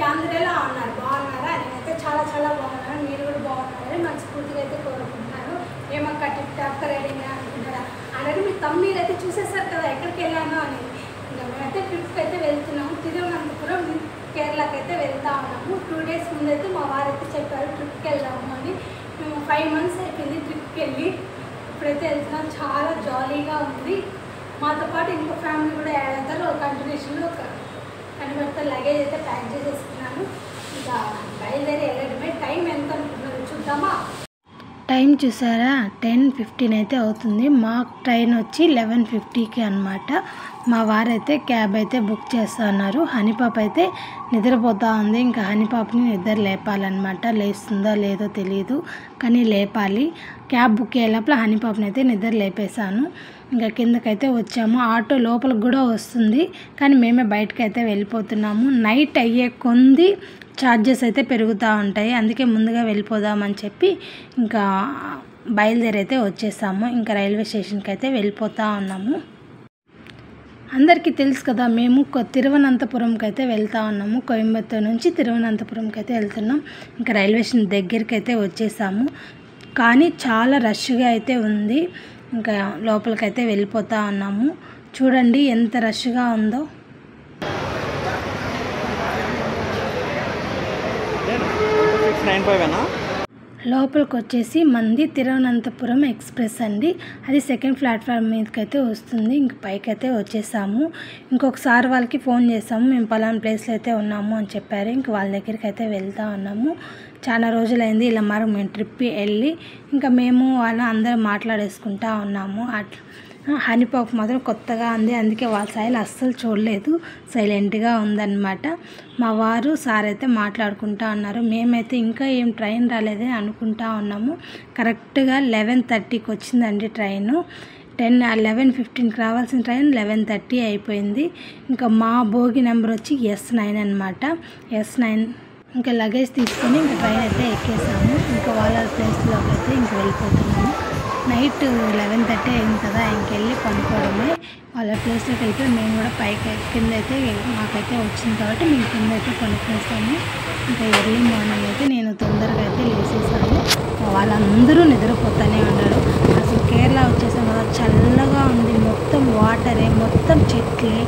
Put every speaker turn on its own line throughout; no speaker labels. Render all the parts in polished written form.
అందరూ ఎలా ఉన్నారు, బాగున్నారా? నేనైతే చాలా చాలా బాగున్నాను. మీరు కూడా బాగున్నారని మనస్ఫూర్తిగా అయితే కోరుకుంటున్నాను. ఏమక్క టిప్ టాప్ రెడీగా అనుకుంటారా? ఆల్రెడీ మీ తమ్ముడు అయితే చూసేసారు కదా ఎక్కడికి వెళ్ళాను అని. ఇంకా మేమైతే ట్రిప్కి అయితే వెళ్తున్నాము. తిరువనంతపురం కేరళకి అయితే వెళ్తా ఉన్నాము. 2 days ముందైతే మా వారైతే చెప్పారు ట్రిప్కి వెళ్దాము అని. మేము 5 months అయిపోయింది ట్రిప్కి వెళ్ళి. ఇప్పుడైతే వెళ్తున్నాం. చాలా జాలీగా ఉంది. మాతో పాటు ఇంకో ఫ్యామిలీ కూడా యాడ్ అవుతారు. ఒక కంటిన్యూషన్లో ఒక కనిపెడతా లగేజ్ అయితే ప్యాక్ చేసేసుకున్నాను. ఇంకా బయలుదేరి వెళ్ళడమే. టైం ఎంత అనుకుంటున్నారు చూద్దామా?
టైం చూసారా, 10:15 అయితే అవుతుంది. మా ట్రైన్ వచ్చి 11:50కి అనమాట. మా వారైతే క్యాబ్ అయితే బుక్ చేస్తున్నారు. హనీపాప అయితే నిద్రపోతూ ఉంది. ఇంకా హనీపాపని నిద్ర లేపాలన్నమాట. లేస్తుందో లేదో తెలియదు కానీ లేపాలి. క్యాబ్ బుక్ అయ్యే లోపల హనీపాపని అయితే నిద్ర లేపేశాను. ఇంకా కిందకైతే వచ్చాము. ఆటో లోపలికి కూడా వస్తుంది కానీ మేమే బయటకు అయితే వెళ్ళిపోతున్నాము. నైట్ అయ్యే కొంది ఛార్జెస్ అయితే పెరుగుతూ ఉంటాయి. అందుకే ముందుగా వెళ్ళిపోదామని చెప్పి ఇంకా బయలుదేరి అయితే వచ్చేసాము. ఇంకా రైల్వే స్టేషన్కి అయితే వెళ్ళిపోతూ ఉన్నాము. అందరికీ తెలుసు కదా, మేము తిరువనంతపురంకి అయితే వెళ్తూ ఉన్నాము. కోయంబత్తూరు నుంచి తిరువనంతపురంకి అయితే వెళ్తున్నాం. ఇంకా రైల్వే స్టేషన్ దగ్గరికి అయితే వచ్చేసాము. కానీ చాలా రష్గా అయితే ఉంది. ఇంకా లోపలికైతే వెళ్ళిపోతూ ఉన్నాము. చూడండి ఎంత రష్గా ఉందో. లోపలికి వచ్చేసి మంది తిరువనంతపురం ఎక్స్ప్రెస్ అండి. అది 2nd ప్లాట్ఫామ్ మీదకైతే వస్తుంది. ఇంక పైకైతే వచ్చేసాము. ఇంకొకసారి వాళ్ళకి ఫోన్ చేసాము, మేము పలానా ప్లేస్లో అయితే ఉన్నాము అని చెప్పారు. ఇంక వాళ్ళ దగ్గరికి అయితే వెళ్తూ ఉన్నాము. చాలా రోజులైంది ఇలా మేము ట్రిప్ వెళ్ళి. ఇంకా మేము వాళ్ళ అందరం మాట్లాడేసుకుంటా ఉన్నాము. హనీపాప మాత్రం కొత్తగా ఉంది, అందుకే వాళ్ళ సైలు అస్సలు చూడలేదు, సైలెంట్గా ఉందన్నమాట. మా వారు సార్ అయితే మాట్లాడుకుంటా ఉన్నారు. మేమైతే ఇంకా ఏం ట్రైన్ రాలేదని అనుకుంటా ఉన్నాము. కరెక్ట్గా 11:30కి వచ్చిందండి ట్రైను. 11:15కి రావాల్సిన ట్రైన్ 11:30 అయిపోయింది. ఇంకా మా భోగి నెంబర్ వచ్చి S9 అనమాట. S9. ఇంకా లగేజ్ తీసుకొని ఇంకా ట్రైన్ అయితే ఎక్కేసాము. ఇంకా వాళ్ళ ప్లేస్లోకి అయితే ఇంక వెళ్ళిపోతున్నాము. నైట్ 11:30 అయింది కదా, ఇంకెళ్ళి పనుకోవడమే. వాళ్ళ ప్లేస్లోకి అయితే మేము కూడా పైకి కింద అయితే మాకైతే వచ్చింది కాబట్టి మేము కింద అయితే పనుకునేసాము. ఇంకా ఎర్లీ మార్నింగ్ అయితే నేను తొందరగా అయితే లేసేసాను. వాళ్ళందరూ నిద్రపోతూనే ఉన్నారు. అసలు కేరళ వచ్చేసాం కదా, చల్లగా ఉంది. మొత్తం వాటరే, మొత్తం చెట్లే,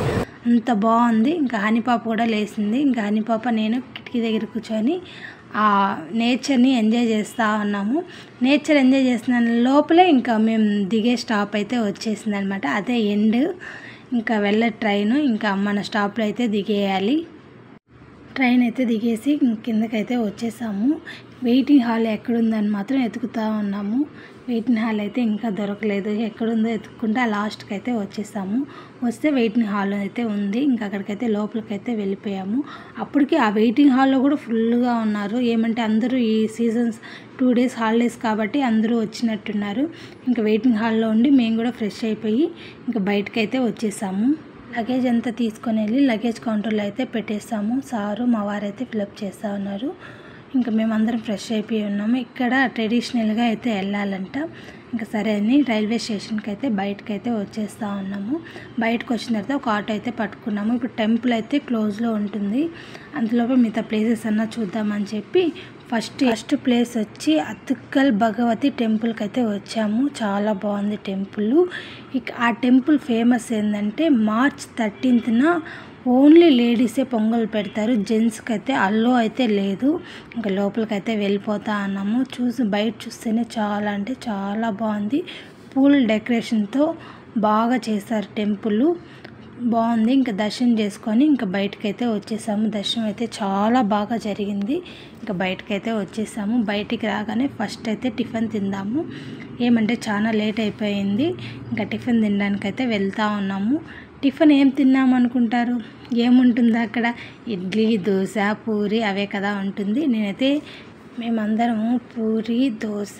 అంత బాగుంది. ఇంకా హనీపాప కూడా లేచింది. ఇంకా హనీపాప నేను కిటికీ దగ్గర కూర్చొని ఆ నేచర్ని ఎంజాయ్ చేస్తూ ఉన్నాము. నేచర్ ఎంజాయ్ చేస్తున్న లోపలే ఇంకా మేము దిగే స్టాప్ అయితే వచ్చేసింది అనమాట. అదే ఎండ్. ఇంకా వెళ్ళే ట్రైన్. ఇంకా మన స్టాప్లో అయితే దిగేయాలి. ట్రైన్ అయితే దిగేసి కిందకైతే వచ్చేసాము. వెయిటింగ్ హాల్ ఎక్కడుందని మాత్రం వెతుకుతూ ఉన్నాము. వెయిటింగ్ హాల్ అయితే ఇంకా దొరకలేదు. ఎక్కడుందో వెతుక్కుంటే ఆ లాస్ట్కి అయితే వచ్చేసాము. వస్తే వెయిటింగ్ హాల్ అయితే ఉంది. ఇంకా అక్కడికైతే లోపలికైతే వెళ్ళిపోయాము. అప్పటికి ఆ వెయిటింగ్ హాల్లో కూడా ఫుల్గా ఉన్నారు. ఏమంటే అందరూ ఈ సీజన్స్ 2 days హాలిడేస్ కాబట్టి అందరూ వచ్చినట్టున్నారు. ఇంకా వెయిటింగ్ హాల్లో ఉండి మేము కూడా ఫ్రెష్ అయిపోయి ఇంకా బయటకైతే వచ్చేసాము. లగేజ్ అంతా తీసుకొని వెళ్ళి లగేజ్ కౌంటర్లో అయితే పెట్టేసాము. సారు మా వారైతే ఫిలప్ చేస్తూ ఉన్నారు. ఇంకా మేమందరం ఫ్రెష్ అయిపోయి ఉన్నాము. ఇక్కడ ట్రెడిషనల్గా అయితే వెళ్ళాలంట. ఇంకా సరే అని రైల్వే స్టేషన్కి అయితే బయటకైతే వచ్చేస్తూ ఉన్నాము. బయటకు వచ్చిన తర్వాత ఒక ఆటో అయితే పట్టుకున్నాము. ఇప్పుడు టెంపుల్ అయితే క్లోజ్లో ఉంటుంది. అందులోపే మిగతా ప్లేసెస్ అన్నా చూద్దామని చెప్పి ఫస్ట్ ప్లేస్ వచ్చి అతుక్కల్ భగవతి టెంపుల్కి అయితే వచ్చాము. చాలా బాగుంది టెంపుల్. ఇక ఆ టెంపుల్ ఫేమస్ ఏంటంటే March 13th ఓన్లీ లేడీసే పొంగల్ పెడతారు. జెంట్స్కి అయితే అల్లో అయితే లేదు. ఇంకా లోపలికైతే వెళ్ళిపోతా ఉన్నాము. బయట చూస్తేనే చాలా అంటే చాలా బాగుంది. పూల డెకరేషన్తో బాగా చేశారు. టెంపుల్ బాగుంది. ఇంకా దర్శనం చేసుకొని ఇంకా బయటకైతే వచ్చేసాము. దర్శనం అయితే చాలా బాగా జరిగింది. ఇంకా బయటకైతే వచ్చేసాము. బయటికి రాగానే ఫస్ట్ అయితే టిఫిన్ తిందాము. ఏమంటే చాలా లేట్ అయిపోయింది. ఇంకా టిఫిన్ తినడానికైతే వెళ్తూ ఉన్నాము. టిఫిన్ ఏం తిన్నాము అనుకుంటారు? ఏముంటుంది అక్కడ? ఇడ్లీ, దోశ, పూరి అవే కదా ఉంటుంది. నేనైతే మేమందరము పూరి, దోశ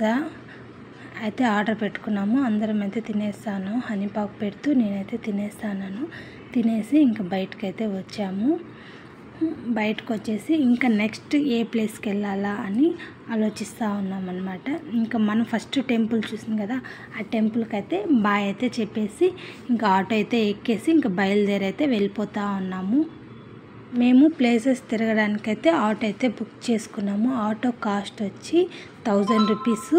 అయితే ఆర్డర్ పెట్టుకున్నాము. అందరం అయితే తినేస్తాను. హనీపాప పెడుతూ నేనైతే తినేస్తాను. తినేసి ఇంకా బయటకైతే వచ్చాము. బయటకు వచ్చేసి ఇంకా నెక్స్ట్ ఏ ప్లేస్కి వెళ్ళాలా అని ఆలోచిస్తూ ఉన్నాం అన్నమాట. ఇంకా మనం ఫస్ట్ టెంపుల్ చూసాం కదా, ఆ టెంపుల్కి అయితే బాయ్ అయితే చెప్పేసి ఇంకా ఆటో అయితే ఎక్కేసి ఇంకా బయలుదేరి అయితే వెళ్ళిపోతూ ఉన్నాము. మేము ప్లేసెస్ తిరగడానికైతే ఆటో అయితే బుక్ చేసుకున్నాము. ఆటో కాస్ట్ వచ్చి 1000 రూపీస్.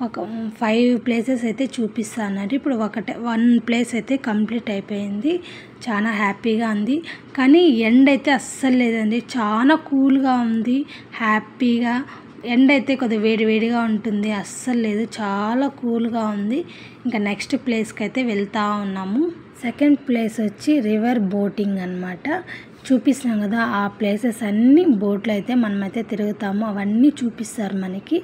ఒక 5 ప్లేసెస్ అయితే చూపిస్తాను. ఇప్పుడు 1 ప్లేస్ అయితే కంప్లీట్ అయిపోయింది. చాలా హ్యాపీగా ఉంది. కానీ ఎండ అయితే అస్సలు లేదండి, చాలా కూల్గా ఉంది. హ్యాపీగా ఎండ అయితే కొద్దిగా వేడివేడిగా ఉంటుంది, అస్సలు లేదు, చాలా కూల్గా ఉంది. ఇంకా నెక్స్ట్ ప్లేస్కి అయితే వెళ్తూ ఉన్నాము. సెకండ్ ప్లేస్ వచ్చి రివర్ బోటింగ్ అన్నమాట. చూపిస్తున్నాం కదా, ఆ ప్లేసెస్ అన్నీ బోట్లో అయితే మనమైతే తిరుగుతాము, అవన్నీ చూపిస్తారు మనకి.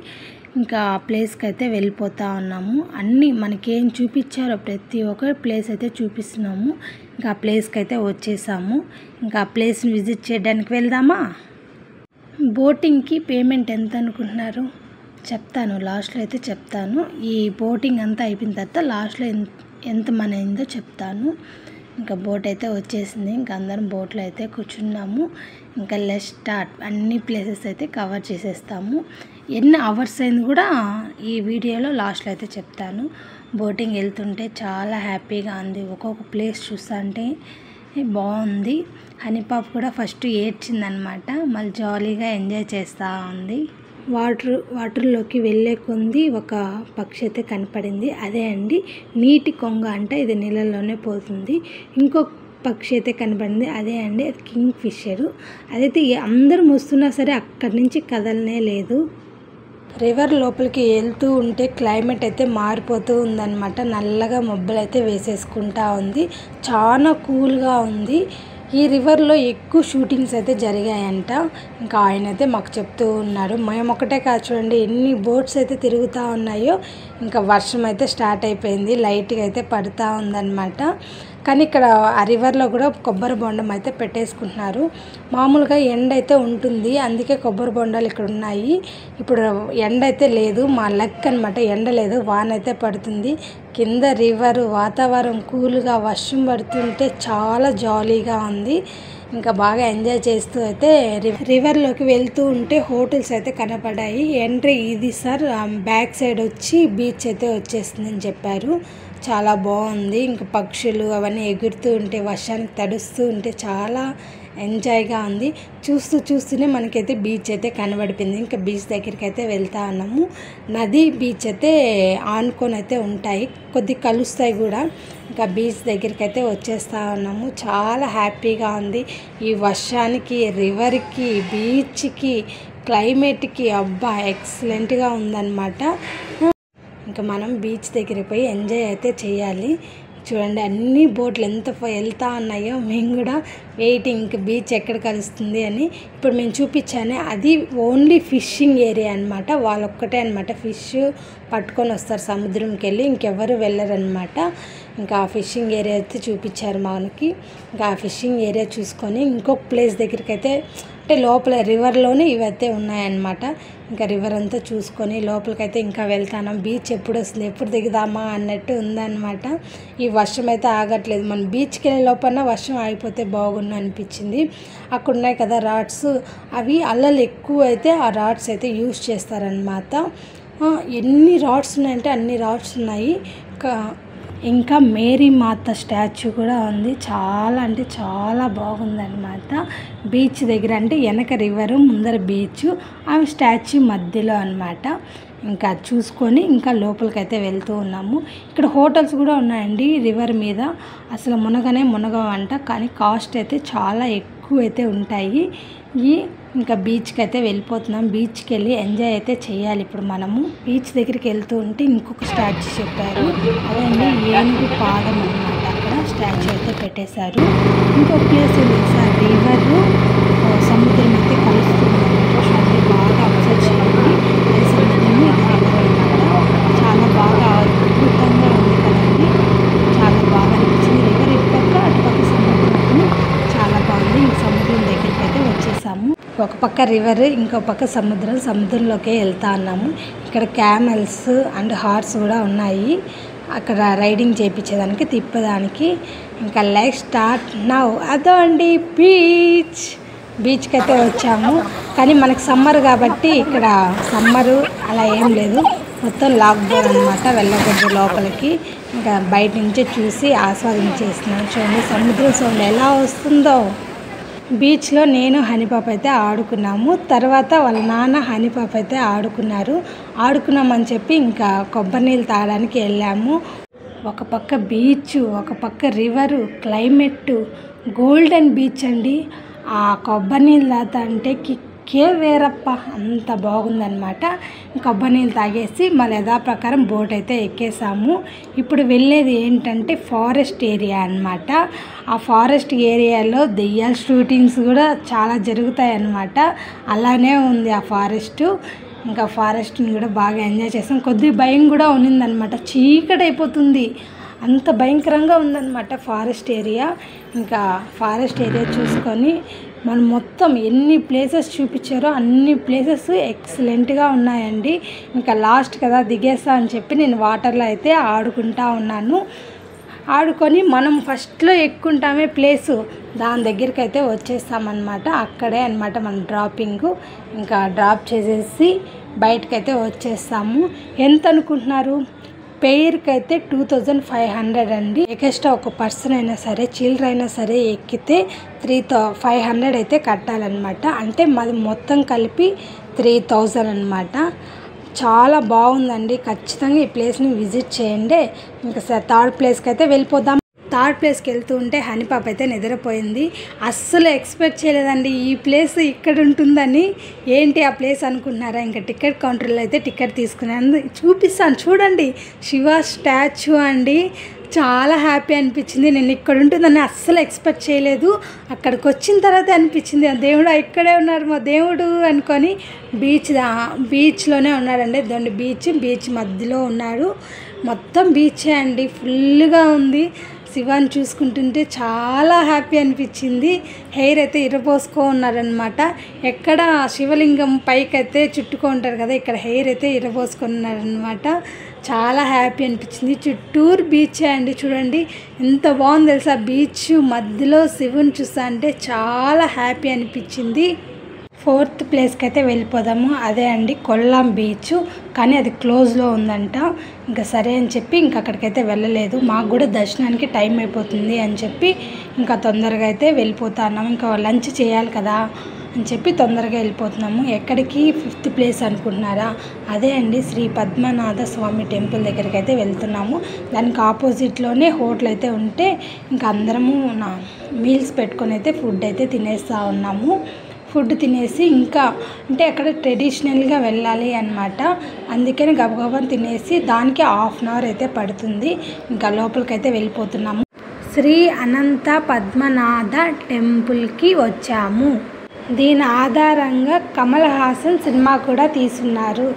ఇంకా ఆ ప్లేస్కి అయితే వెళ్ళిపోతూ ఉన్నాము. అన్నీ మనకి ఏం చూపించారో ప్రతి ఒక్క ప్లేస్ అయితే చూపిస్తున్నాము. ఇంకా ఆ ప్లేస్కి అయితే వచ్చేసాము. ఇంకా ఆ ప్లేస్ని విజిట్ చేయడానికి వెళ్దామా? బోటింగ్కి పేమెంట్ ఎంత అనుకుంటున్నారు చెప్తాను, లాస్ట్లో అయితే చెప్తాను. ఈ బోటింగ్ అంతా అయిపోయిన తర్వాత లాస్ట్లో ఎంత మనీ అయిందో చెప్తాను. ఇంకా బోట్ అయితే వచ్చేసింది. ఇంకా అందరం బోట్లో అయితే కూర్చున్నాము. ఇంకా లెట్స్ స్టార్ట్. అన్ని ప్లేసెస్ అయితే కవర్ చేసేస్తాము. ఎన్ని అవర్స్ అయింది కూడా ఈ వీడియోలో లాస్ట్లో అయితే చెప్తాను. బోటింగ్ వెళ్తుంటే చాలా హ్యాపీగా ఉంది. ఒక్కొక్క ప్లేస్ చూస్తుంటే బాగుంది. హనీపాప్ కూడా ఫస్ట్ ఏడ్చిందనమాట, మళ్ళీ జాలీగా ఎంజాయ్ చేస్తూ ఉంది. వాటర్లోకి వెళ్ళే కొంది ఒక పక్షి అయితే కనపడింది. అదే అండి నీటి కొంగ అంట, ఇది నీళ్ళల్లోనే పోతుంది. ఇంకొక పక్షి అయితే కనపడింది, అదే అండి అది కింగ్ ఫిషర్. అదైతే అందరం వస్తున్నా సరే అక్కడి నుంచి కదలనే లేదు. రివర్ లోపలికి వెళ్తూ ఉంటే క్లైమేట్ అయితే మారిపోతూ ఉందన్నమాట. నల్లగా మబ్బులు అయితే వేసేసుకుంటా ఉంది, చాలా కూల్గా ఉంది. ఈ రివర్లో ఎక్కువ షూటింగ్స్ అయితే జరిగాయంట. ఇంకా ఆయన అయితే మాకు చెప్తూ ఉన్నారు. మేము ఒకటే కాదు చూడండి ఎన్ని బోట్స్ అయితే తిరుగుతూ ఉన్నాయో. ఇంకా వర్షం అయితే స్టార్ట్ అయిపోయింది, లైట్గా అయితే పడుతూ ఉందన్నమాట. కానీ ఇక్కడ ఆ రివర్లో కూడా కొబ్బరి బొండం అయితే పెట్టేసుకుంటున్నారు. మామూలుగా ఎండ అయితే ఉంటుంది, అందుకే కొబ్బరి బొండాలు ఇక్కడ ఉన్నాయి. ఇప్పుడు ఎండ అయితే లేదు, మా లక్ అనమాట, ఎండ లేదు, వాన అయితే పడుతుంది. కింద రివర్ వాతావరణం కూల్గా వర్షం పడుతుంటే చాలా జాలీగా ఉంది. ఇంకా బాగా ఎంజాయ్ చేస్తూ అయితే రివర్లోకి వెళ్తూ ఉంటే హోటల్స్ అయితే కనపడ్డాయి. ఎంట్రీ ఇది సార్, బ్యాక్ సైడ్ వచ్చి బీచ్ అయితే వచ్చేస్తుందని చెప్పారు. చాలా బాగుంది. ఇంకా పక్షులు అవన్నీ ఎగురుతూ ఉంటే వర్షానికి తడుస్తూ ఉంటే చాలా ఎంజాయ్గా ఉంది. చూస్తూనే మనకైతే బీచ్ అయితే కనబడిపోయింది. ఇంకా బీచ్ దగ్గరికి అయితే వెళ్తా ఉన్నాము. నది బీచ్ అయితే ఆనుకొని అయితే ఉంటాయి, కొద్దిగా కలుస్తాయి కూడా. ఇంకా బీచ్ దగ్గరికి అయితే వచ్చేస్తూ ఉన్నాము. చాలా హ్యాపీగా ఉంది. ఈ వర్షానికి, రివర్కి, బీచ్కి, క్లైమేట్కి అబ్బా ఎక్సలెంట్గా ఉందన్నమాట. ఇంకా మనం బీచ్ దగ్గరికి పోయి ఎంజాయ్ అయితే చేయాలి. చూడండి అన్ని బోట్లు ఎంత వెళ్తూ ఉన్నాయో. మేము కూడా వెయిటింగ్ బీచ్ ఎక్కడ కలుస్తుంది అని. ఇప్పుడు మేము చూపించానే అది ఓన్లీ ఫిషింగ్ ఏరియా అనమాట. వాళ్ళొక్కటే అనమాట ఫిష్ పట్టుకొని వస్తారు సముద్రంకి వెళ్ళి, ఇంకెవరు వెళ్ళరనమాట. ఇంకా ఆ ఫిషింగ్ ఏరియా అయితే చూపించారు మనకి. ఇంకా ఆ ఫిషింగ్ ఏరియా చూసుకొని ఇంకొక ప్లేస్ దగ్గరికి అయితే, అంటే లోపల రివర్లోనే ఇవైతే ఉన్నాయన్నమాట. ఇంకా రివర్ అంతా చూసుకొని లోపలికైతే ఇంకా వెళ్తాను. బీచ్ ఎప్పుడు వస్తుంది, ఎప్పుడు దిగుదామా అన్నట్టు ఉందన్నమాట. ఈ వర్షం అయితే ఆగట్లేదు. మనం బీచ్కి వెళ్ళే లోపల వర్షం ఆగిపోతే బాగుండు అనిపించింది. అక్కడ ఉన్నాయి కదా రాడ్స్, అవి అల్లలు ఎక్కువ అయితే ఆ రాడ్స్ అయితే యూజ్ చేస్తారనమాట. ఎన్ని రాడ్స్ ఉన్నాయంటే అన్ని రాడ్స్ ఉన్నాయి. ఇంకా మేరీ మాత స్టాచ్యూ కూడా ఉంది. చాలా అంటే చాలా బాగుందన్నమాట. బీచ్ దగ్గర అంటే వెనక రివరు, ముందర బీచ్, ఆమె స్టాచ్యూ మధ్యలో అనమాట. ఇంకా చూసుకొని ఇంకా లోపలికైతే వెళ్తూ ఉన్నాము. ఇక్కడ హోటల్స్ కూడా ఉన్నాయండి రివర్ మీద. అసలు మునగవంట, కానీ కాస్ట్ అయితే చాలా ఎక్కువ అయితే ఉంటాయి. ఇంకా బీచ్కి అయితే వెళ్ళిపోతున్నాం. బీచ్కి వెళ్ళి ఎంజాయ్ అయితే చేయాలి. ఇప్పుడు మనము బీచ్ దగ్గరికి వెళ్తూ ఉంటే ఇంకొక స్టాచ్యూ చెప్పారు, అదండి ఏనుగు పాదం అన్నమాట. అక్కడ స్టాచ్యూ అయితే పెట్టేశారు. ఇంకొక ప్లేస్ ఉంది సార్, రివర్ సముద్రం అయితే కలుస్తుంది. బాగా అబ్జర్వ్ చేయండి, అది సముద్రము ఇది రివర్ అన్నమాట. చాలా బాగా అద్భుతంగా ఉంది కదండి, చాలా బాగా అనిపించింది. రివర్ ఇటుపక్క అటుపక్క సముద్రం చాలా బాగుంది. ఇంక సముద్రం దగ్గరికి అయితే వచ్చేసాము. ఒక పక్క రివర్, ఇంకో పక్క సముద్రంలోకే వెళ్తా ఉన్నాము. ఇక్కడ క్యామెల్స్ అండ్ హార్స్ కూడా ఉన్నాయి, అక్కడ రైడింగ్ చేయించేదానికి, తిప్పేదానికి. ఇంకా లైక్ స్టార్ట్ నౌ. అదో అండి బీచ్కి అయితే వచ్చాము. కానీ మనకు సమ్మర్ కాబట్టి ఇక్కడ సమ్మరు అలా ఏం లేదు, మొత్తం లాక్డౌన్ అనమాట, వెళ్ళకూడదు లోపలికి. ఇంకా బయట నుంచే చూసి ఆస్వాదించేస్తున్నాను. చూడండి సముద్రం సౌండ్ ఎలా వస్తుందో. బీచ్లో నేను హనీపాప అయితే ఆడుకున్నాము. తర్వాత వాళ్ళ నాన్న హనీపాప అయితే ఆడుకున్నామని చెప్పి ఇంకా కొబ్బరి నీళ్ళు తాగడానికి వెళ్ళాము. ఒక పక్క బీచ్, ఒక పక్క రివరు, క్లైమేట్ గోల్డెన్ బీచ్ అండి. ఆ కొబ్బరి నీళ్ళు తాగుతా అంటే కిక్కే వేరప్ప, అంత బాగుందనమాట. కొబ్బరి నీళ్ళు తాగేసి మళ్ళీ యథాప్రకారం బోట్ అయితే ఎక్కేసాము. ఇప్పుడు వెళ్ళేది ఏంటంటే ఫారెస్ట్ ఏరియా అన్నమాట. ఆ ఫారెస్ట్ ఏరియాలో దెయ్యాల షూటింగ్స్ కూడా చాలా జరుగుతాయి అన్నమాట. అలానే ఉంది ఆ ఫారెస్ట్. ఇంకా ఫారెస్ట్ని కూడా బాగా ఎంజాయ్ చేసాం. కొద్దిగా భయం కూడా ఉన్నిందనమాట, చీకటి అయిపోతుంది, అంత భయంకరంగా ఉందన్నమాట ఫారెస్ట్ ఏరియా. ఇంకా ఫారెస్ట్ ఏరియా చూసుకొని మనం మొత్తం ఎన్ని ప్లేసెస్ చూపించారో అన్ని ప్లేసెస్ ఎక్సలెంట్గా ఉన్నాయండి. ఇంకా లాస్ట్ కదా దిగేస్తా అని చెప్పి నేను వాటర్లో అయితే ఆడుకుంటా ఉన్నాను. ఆడుకొని మనం ఫస్ట్లో ఎక్కుంటామే ప్లేసు, దాని దగ్గరికి అయితే వచ్చేస్తామన్నమాట. అక్కడే అన్నమాట మన డ్రాపింగ్. ఇంకా డ్రాప్ చేసేసి బయటకైతే వచ్చేస్తాము. ఎంత అనుకుంటున్నారు? పెయిర్కి అయితే 2500 అండి. ఎక్స్ట్రా ఒక పర్సన్ అయినా సరే, చిల్డ్రన్ అయినా సరే ఎక్కితే 3500 అయితే కట్టాలన్నమాట. అంటే మాది మొత్తం కలిపి 3000 అన్నమాట. చాలా బాగుందండి. ఖచ్చితంగా ఈ ప్లేస్ని విజిట్ చేయండి. ఇంకా థర్డ్ ప్లేస్కి అయితే వెళ్ళిపోదాం. థర్డ్ ప్లేస్కి వెళ్తూ ఉంటే హనీపాప అయితే నిద్రపోయింది. అస్సలు ఎక్స్పెక్ట్ చేయలేదండి ఈ ప్లేస్ ఇక్కడ ఉంటుందని. ఏంటి ఆ ప్లేస్ అనుకుంటున్నారా? ఇంకా టికెట్ కౌంటర్లో అయితే టికెట్ తీసుకున్నాను, చూపిస్తాను చూడండి. శివ స్టాచ్యూ అండి. చాలా హ్యాపీ అనిపించింది. నేను ఇక్కడ ఉంటుందని అస్సలు ఎక్స్పెక్ట్ చేయలేదు. అక్కడికి వచ్చిన తర్వాత అనిపించింది ఆ దేవుడు ఇక్కడే ఉన్నారు మా దేవుడు అనుకొని. బీచ్లోనే ఉన్నాడండి. దాని బీచ్ మధ్యలో ఉన్నాడు. మొత్తం బీచే అండి, ఫుల్గా ఉంది. శివాని చూసుకుంటుంటే చాలా హ్యాపీ అనిపించింది. హెయిర్ అయితే ఇరబోసుకో ఉన్నారనమాట. ఎక్కడ శివలింగం పైకి అయితే చుట్టుకుంటారు కదా, ఇక్కడ హెయిర్ అయితే ఇరబోసుకొని ఉన్నారనమాట. చాలా హ్యాపీ అనిపించింది. చుట్టూరు బీచే అండి. చూడండి ఎంత బాగుంది తెలుసా. బీచ్ మధ్యలో శివుని చూస్తా అంటే చాలా హ్యాపీ అనిపించింది. ఫోర్త్ ప్లేస్కి అయితే వెళ్ళిపోదాము. అదే అండి కొల్లాం బీచ్, కానీ అది క్లోజ్లో ఉందంట. ఇంకా సరే అని చెప్పి ఇంకా అక్కడికైతే వెళ్ళలేదు. మాకు కూడా దర్శనానికి టైం అయిపోతుంది అని చెప్పి ఇంకా తొందరగా అయితే వెళ్ళిపోతున్నాము. ఇంకా లంచ్ చేయాలి కదా అని చెప్పి తొందరగా వెళ్ళిపోతున్నాము. ఎక్కడికి? 5th ప్లేస్ అనుకుంటున్నారా? అదే అండి శ్రీ పద్మనాభ స్వామి టెంపుల్ దగ్గరికి అయితే వెళ్తున్నాము. దానికి ఆపోజిట్లోనే హోటల్ అయితే ఉంటే ఇంకా అందరము మీల్స్ పెట్టుకొని అయితే ఫుడ్ అయితే తినేస్తూ ఉన్నాము. ఫుడ్ తినేసి ఇంకా అంటే అక్కడ ట్రెడిషనల్గా వెళ్ళాలి అన్నమాట. అందుకని గబగబా తినేసి దానికి 1/2 అవర్ అయితే పడుతుంది. ఇంకా లోపలికైతే వెళ్ళిపోతున్నాము. శ్రీ అనంత పద్మనాభ టెంపుల్కి వచ్చాము. దీని ఆధారంగా కమల్ హాసన్ సినిమా కూడా తీసున్నారు.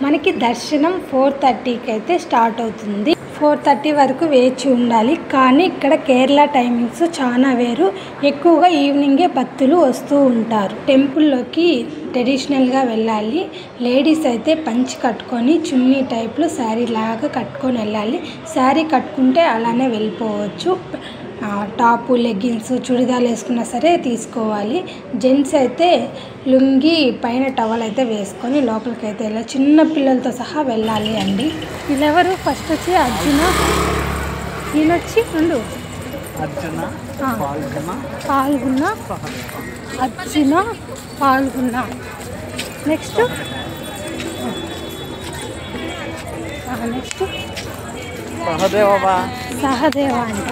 మనకి దర్శనం 4:30కి అయితే స్టార్ట్ అవుతుంది. 4:30 వరకు వేచి ఉండాలి. కానీ ఇక్కడ కేరళ టైమింగ్స్ చాలా వేరు. ఎక్కువగా ఈవినింగే భక్తులు వస్తూ ఉంటారు. టెంపుల్లోకి ట్రెడిషనల్గా వెళ్ళాలి. లేడీస్ అయితే పంచి కట్టుకొని చున్నీ టైప్లో శారీ లాగా కట్టుకొని వెళ్ళాలి. శారీ కట్టుకుంటే అలానే వెళ్ళిపోవచ్చు. టాపు, లెగ్గిన్స్, చుడిదాలు వేసుకున్నా సరే తీసుకోవాలి. జెంట్స్ అయితే లుంగి పైన టవల్ అయితే వేసుకొని లోపలికి అయితే వెళ్ళాలి. చిన్న పిల్లలతో సహా వెళ్ళాలి అండి. వీళ్ళెవరు? ఫస్ట్ వచ్చి అర్జున, ఈయనొచ్చి ఉండు పాల్గొన్న నెక్స్ట్ సహదేవ అంట.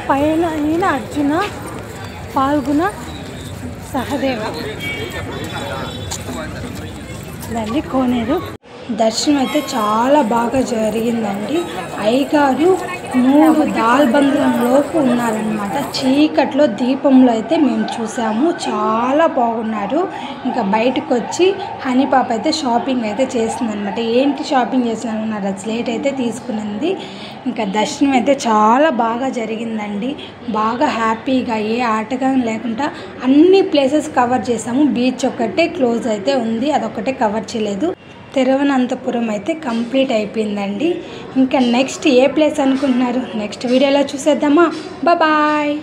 పైన ఈయన అర్జున, పాల్గొన, సహదేవ. దండి కోనేరు. దర్శనం అయితే చాలా బాగా జరిగిందండి. అయ్యగారు 3 దాల్బంధంలోపు ఉన్నారనమాట. చీకట్లో దీపంలో అయితే మేము చూసాము. చాలా బాగున్నారు. ఇంకా బయటకు వచ్చి హనీపాప అయితే షాపింగ్ అయితే చేసిందనమాట. ఏంటి షాపింగ్ చేసినారు? స్లేట్ అయితే తీసుకునింది. ఇంకా దర్శనం అయితే చాలా బాగా జరిగిందండి. బాగా హ్యాపీగా ఏ ఆటగానం లేకుండా అన్ని ప్లేసెస్ కవర్ చేసాము. బీచ్ ఒక్కటే క్లోజ్ అయితే ఉంది, అదొక్కటే కవర్ చేయలేదు. తిరువనంతపురం అయితే కంప్లీట్ అయిపోయిందండి. ఇంకా నెక్స్ట్ ఏ ప్లేస్ అనుకుంటున్నారు? నెక్స్ట్ వీడియోలో చూసేద్దామా? బాయ్.